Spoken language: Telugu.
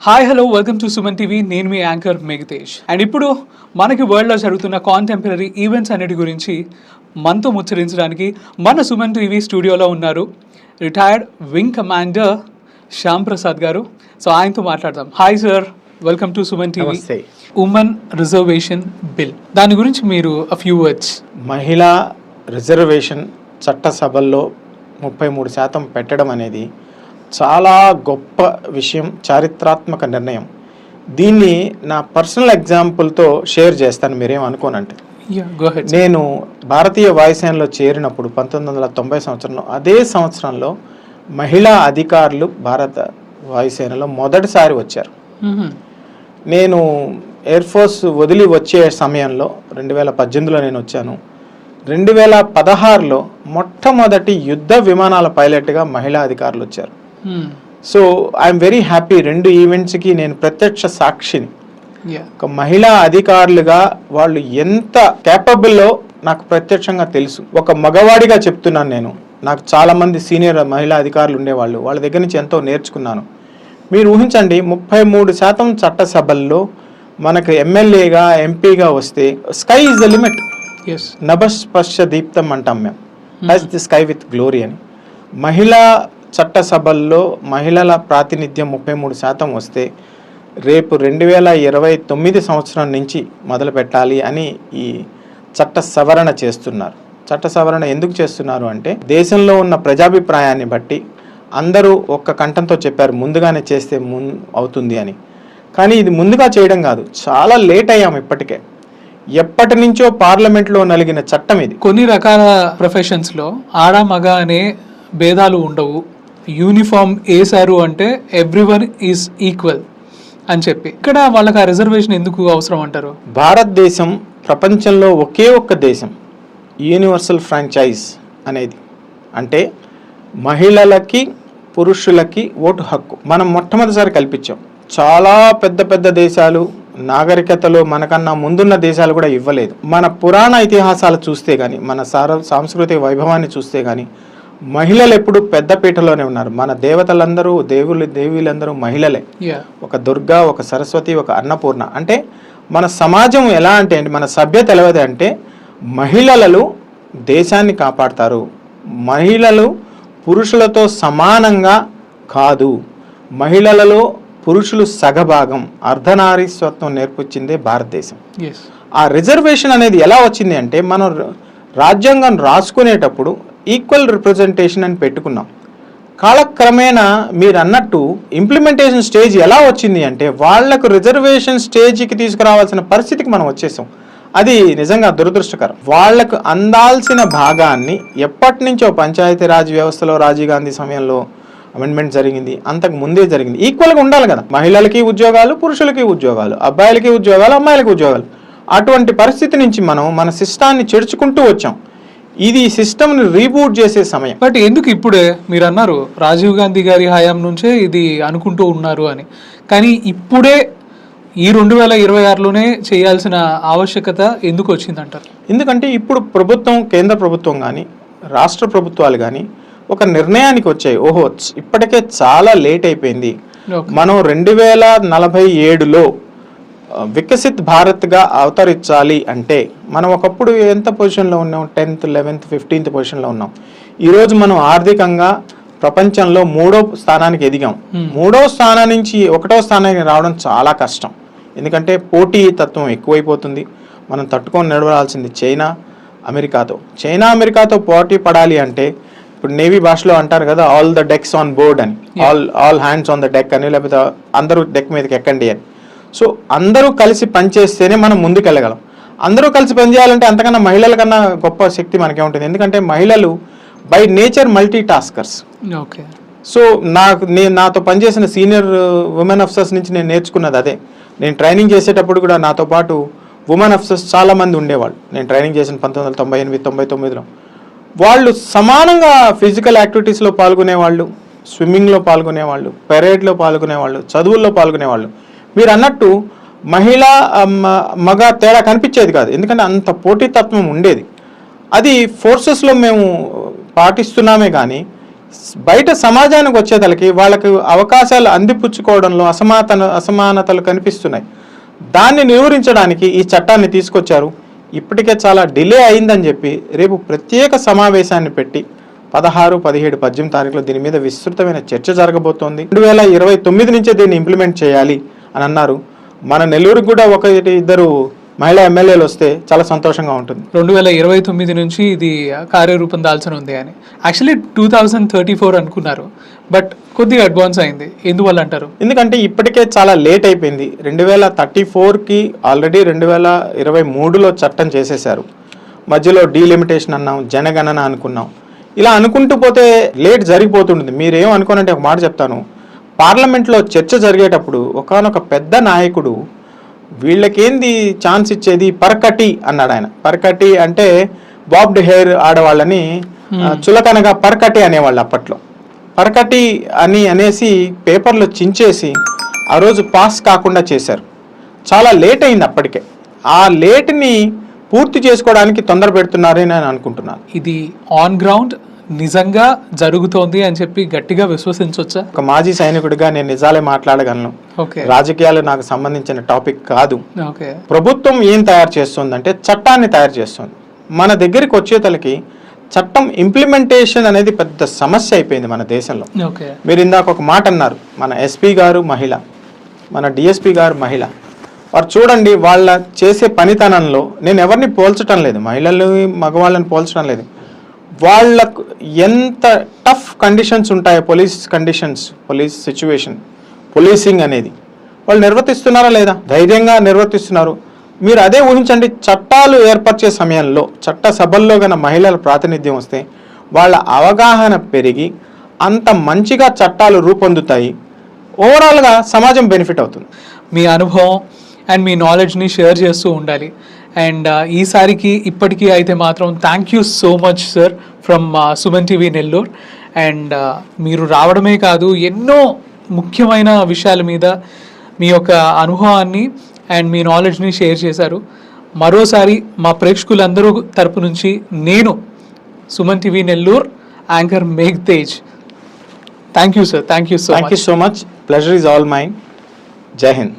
Hi hello welcome to Suman TV. నేను మీ యాంకర్ మెగితేష్. అండ్ ఇప్పుడు మనకి వరల్డ్లో జరుగుతున్న కాంటెంపరీ ఈవెంట్స్ అన్నిటి గురించి మనతో ముచ్చరించడానికి మన సుమన్ టీవీ స్టూడియోలో ఉన్నారు retired wing commander Shyam Prasad గారు. సో ఆయనతో మాట్లాడదాం. Hi sir, welcome to Suman TV. Women reservation bill, దాని గురించి మీరు అ ఫ్యూ వర్డ్స్. మహిళా రిజర్వేషన్ చట్టసభల్లో 33% పెట్టడం అనేది చాలా గొప్ప విషయం, చారిత్రాత్మక నిర్ణయం. దీన్ని నా పర్సనల్ ఎగ్జాంపుల్తో షేర్ చేస్తాను, మీరేం అనుకోనంటే. నేను భారతీయ వాయుసేనలో చేరినప్పుడు 1990 సంవత్సరంలో, అదే సంవత్సరంలో మహిళా అధికారులు భారత వాయుసేనలో మొదటిసారి వచ్చారు. నేను ఎయిర్ ఫోర్స్ వదిలి వచ్చే సమయంలో 2018లో నేను వచ్చాను. 2016లో మొట్టమొదటి యుద్ధ విమానాల పైలట్గా మహిళా అధికారులు వచ్చారు. So I'm very happy. 2 ఈవెంట్స్కి నేను ప్రత్యక్ష సాక్షిని. ఒక మహిళా అధికారులుగా వాళ్ళు ఎంత కేపబుల్లో నాకు ప్రత్యక్షంగా తెలుసు. ఒక మగవాడిగా చెప్తున్నాను నేను. నాకు చాలామంది సీనియర్ మహిళా అధికారులు ఉండేవాళ్ళు, వాళ్ళ దగ్గర నుంచి ఎంతో నేర్చుకున్నాను. మీరు ఊహించండి, 33% చట్టసభల్లో మనకు ఎమ్మెల్యేగా ఎంపీగా వస్తే స్కై ఈజ్ ద లిమిట్. నభస్పర్శ దీప్తం అంటాం మేము, touch the sky with glory అని. మహిళా చట్టసభల్లో మహిళల ప్రాతినిధ్యం 33% వస్తే రేపు 2029 సంవత్సరం నుంచి మొదలు పెట్టాలి అని ఈ చట్ట సవరణ చేస్తున్నారు. చట్ట సవరణ ఎందుకు చేస్తున్నారు అంటే, దేశంలో ఉన్న ప్రజాభిప్రాయాన్ని బట్టి అందరూ ఒక్క కంఠంతో చెప్పారు ముందుగానే చేస్తే అవుతుంది అని. కానీ ఇది ముందుగా చేయడం కాదు, చాలా లేట్ అయ్యాం. ఇప్పటికే ఎప్పటి నుంచో పార్లమెంట్లో నలిగిన చట్టం ఇది. కొన్ని రకాల ప్రొఫెషన్స్లో ఆడ మగ అనే భేదాలు ఉండవు. యూనిఫామ్ వేశారు అంటే ఎవ్రీవన్ ఈజ్ ఈక్వల్ అని చెప్పి, ఇక్కడ వాళ్ళకి ఆ రిజర్వేషన్ ఎందుకు అవసరం అంటారు? భారతదేశం ప్రపంచంలో ఒకే ఒక్క దేశం యూనివర్సల్ ఫ్రాంచైజ్ అనేది, అంటే మహిళలకి పురుషులకి ఓటు హక్కు మనం మొట్టమొదటిసారి కల్పించాం. చాలా పెద్ద పెద్ద దేశాలు నాగరికతలో మనకన్నా ముందున్న దేశాలు కూడా ఇవ్వలేదు. మన పురాణ ఇతిహాసాలు చూస్తే కానీ, మన సాంస్కృతిక వైభవాన్ని చూస్తే కానీ మహిళలు ఎప్పుడు పెద్దపీటలోనే ఉన్నారు. మన దేవతలందరూ, దేవీలందరూ మహిళలే. ఒక దుర్గా, ఒక సరస్వతి, ఒక అన్నపూర్ణ. అంటే మన సమాజం ఎలా అంటే, మన సభ్యత ఎలాగైతే అంటే మహిళలు దేశాన్ని కాపాడతారు. మహిళలు పురుషులతో సమానంగా కాదు, మహిళలలో పురుషులు సగభాగం, అర్ధనారీస్వత్వం నేర్పించిందే భారతదేశం. ఆ రిజర్వేషన్ అనేది ఎలా వచ్చింది అంటే, మనం రాజ్యాంగం రాసుకునేటప్పుడు ఈక్వల్ రిప్రజెంటేషన్ అని పెట్టుకున్నాం. కాలక్రమేణా మీరు అన్నట్టు ఇంప్లిమెంటేషన్ స్టేజ్ ఎలా వచ్చింది అంటే, వాళ్లకు రిజర్వేషన్ స్టేజ్కి తీసుకురావాల్సిన పరిస్థితికి మనం వచ్చేసాం. అది నిజంగా దురదృష్టకరం. వాళ్లకు అందాల్సిన భాగాన్ని ఎప్పటి నుంచో పంచాయతీరాజ్ వ్యవస్థలో రాజీవ్ గాంధీ సమయంలో అమెండ్మెంట్ జరిగింది, అంతకు ముందే జరిగింది. ఈక్వల్గా ఉండాలి కదా, మహిళలకి ఉద్యోగాలు, పురుషులకి ఉద్యోగాలు, అబ్బాయిలకి ఉద్యోగాలు, అమ్మాయిలకి ఉద్యోగాలు. అటువంటి పరిస్థితి నుంచి మనం మన సిస్టాన్ని చెడుచుకుంటూ వచ్చాం. ఇది సిస్టమ్ని రీబూట్ చేసే సమయం. బట్ ఎందుకు ఇప్పుడే? మీరు అన్నారు రాజీవ్ గాంధీ గారి హయాం నుంచే ఇది అనుకుంటూ ఉన్నారు అని, కానీ ఇప్పుడే ఈ 2026లోనే చేయాల్సిన ఆవశ్యకత ఎందుకు వచ్చిందంటారు? ఎందుకంటే ఇప్పుడు ప్రభుత్వం, కేంద్ర ప్రభుత్వం కానీ రాష్ట్ర ప్రభుత్వాలు కానీ ఒక నిర్ణయానికి వచ్చాయి. ఓహో, ఇప్పటికే చాలా లేట్ అయిపోయింది, మనం 2047లో వికసిత్ భారత్గా అవతరించాలి అంటే, మనం ఒకప్పుడు ఎంత పొజిషన్లో ఉన్నాం? 10th, 11th, 15th పొజిషన్లో ఉన్నాం. ఈరోజు మనం ఆర్థికంగా ప్రపంచంలో 3వ స్థానానికి ఎదిగాం. 3వ స్థానం నుంచి 1వ స్థానానికి రావడం చాలా కష్టం, ఎందుకంటే పోటీ తత్వం ఎక్కువైపోతుంది. మనం తట్టుకొని నడవాల్సింది చైనా అమెరికాతో పోటీ పడాలి అంటే, ఇప్పుడు నేవీ భాషలో అంటారు కదా, all the decks on board అని, all hands on the deck అని, లేకపోతే అందరూ డెక్ మీదకి ఎక్కండి అని. సో అందరూ కలిసి పనిచేస్తేనే మనం ముందుకెళ్ళగలం. అందరూ కలిసి పనిచేయాలంటే అంతకన్నా మహిళల కన్నా గొప్ప శక్తి మనకేముంటుంది? ఎందుకంటే మహిళలు by nature multi taskers. Okay. So నాతో పనిచేసిన సీనియర్ ఉమెన్ ఆఫీసర్స్ నుంచి నేను నేర్చుకున్నది అదే. నేను ట్రైనింగ్ చేసేటప్పుడు కూడా నాతో పాటు ఉమెన్ ఆఫీసర్స్ చాలామంది ఉండేవాళ్ళు. నేను ట్రైనింగ్ చేసిన 1998, 99లో వాళ్ళు సమానంగా ఫిజికల్ యాక్టివిటీస్లో పాల్గొనేవాళ్ళు, స్విమ్మింగ్లో పాల్గొనేవాళ్ళు, పెరేడ్లో పాల్గొనేవాళ్ళు, చదువుల్లో పాల్గొనేవాళ్ళు. మీరు అన్నట్టు మహిళ మగ తేడా కనిపించేది కాదు, ఎందుకంటే అంత పోటీతత్వం ఉండేది. అది ఫోర్సెస్లో మేము పాటిస్తున్నామే కానీ బయట సమాజానికి వచ్చేతలకి వాళ్ళకు అవకాశాలు అందిపుచ్చుకోవడంలో అసమానతలు కనిపిస్తున్నాయి. దాన్ని నివారించడానికి ఈ చట్టాన్ని తీసుకొచ్చారు. ఇప్పటికే చాలా డిలే అయిందని చెప్పి రేపు ప్రత్యేక సమావేశాన్ని పెట్టి 16, 17, 18 తారీఖులో దీని మీద విస్తృతమైన చర్చ జరగబోతోంది. 2029 నుంచే దీన్ని ఇంప్లిమెంట్ చేయాలి అని అన్నారు. మన నెల్లూరుకు కూడా 1-2 మహిళా ఎమ్మెల్యేలు వస్తే చాలా సంతోషంగా ఉంటుంది. 2029 నుంచి ఇది కార్యరూపం దాల్చని ఉంది అని. యాక్చువల్లీ 2034 అనుకున్నారు, బట్ కొద్దిగా అడ్వాన్స్ అయింది. ఎందువల్ల అంటారు? ఎందుకంటే ఇప్పటికే చాలా లేట్ అయిపోయింది. 2034కి ఆల్రెడీ 2023లో చట్టం చేసేశారు. మధ్యలో డీలిమిటేషన్ అన్నాం, జనగణన అనుకున్నాం. ఇలా అనుకుంటూ పోతే లేట్ జరిగిపోతుంటుంది. మీరేం అనుకోనంటే ఒక మాట చెప్తాను. పార్లమెంట్లో చర్చ జరిగేటప్పుడు ఒకానొక పెద్ద నాయకుడు వీళ్ళకేంది ఛాన్స్ ఇచ్చేది పర్కటి అన్నాడు ఆయన. పర్కటి అంటే బాబ్డ్ హెయిర్ ఆడవాళ్ళని చులకనగా పర్కటి అనేవాళ్ళు అప్పట్లో. పర్కటి అనేసి పేపర్లో చించేసి ఆ రోజు పాస్ కాకుండా చేశారు. చాలా లేట్ అయింది అప్పటికే. ఆ లేట్ని పూర్తి చేసుకోవడానికి తొందర పెడుతున్నారని నేను అనుకుంటున్నాను. ఇది ఆన్ గ్రౌండ్ నిజంగా జరుగుతోంది అని చెప్పి గట్టిగా విశ్వసించవచ్చా? ఒక మాజీ సైనికుడిగా నేను నిజాలే మాట్లాడగలను. రాజకీయాలు నాకు సంబంధించిన టాపిక్ కాదు. ప్రభుత్వం ఏం తయారు చేస్తుందంటే చట్టాన్ని తయారు చేస్తుంది. మన దగ్గరికి వచ్చేతలకి చట్టం ఇంప్లిమెంటేషన్ అనేది పెద్ద సమస్య అయిపోయింది మన దేశంలో. మీరు ఇందాక ఒక మాట అన్నారు, మన ఎస్పీ గారు మహిళ, మన డిఎస్పీ గారు మహిళ. వారు చూడండి, వాళ్ళ చేసే పనితనంలో నేను ఎవరిని పోల్చడం లేదు, మహిళలు మగవాళ్ళని పోల్చడం లేదు. వాళ్ళకు ఎంత టఫ్ కండిషన్స్ ఉంటాయో, పోలీస్ సిచ్యువేషన్, పోలీసింగ్ అనేది వాళ్ళు నిర్వర్తిస్తున్నారా లేదా? ధైర్యంగా నిర్వర్తిస్తున్నారు. మీరు అదే ఊహించండి, చట్టాలు ఏర్పరిచే సమయంలో చట్ట సభల్లో గన మహిళల ప్రాతినిధ్యం వస్తే వాళ్ళ అవగాహన పెరిగి అంత మంచిగా చట్టాలు రూపొందుతాయి. ఓవరాల్గా సమాజం బెనిఫిట్ అవుతుంది. మీ అనుభవం అండ్ మీ నాలెడ్జ్ని షేర్ చేస్తూ ఉండాలి. అండ్ ఈసారికి ఇప్పటికీ అయితే మాత్రం thank you so much sir from Suman TV Nellore. And మీరు రావడమే కాదు, ఎన్నో ముఖ్యమైన విషయాల మీద మీ యొక్క అనుభవాన్ని అండ్ మీ నాలెడ్జ్ని షేర్ చేశారు. మరోసారి మా ప్రేక్షకులందరూ తరపు నుంచి నేను Suman TV Nellore anchor Meghatej, thank you sir. Thank you so much. Pleasure is all mine. జై హింద్.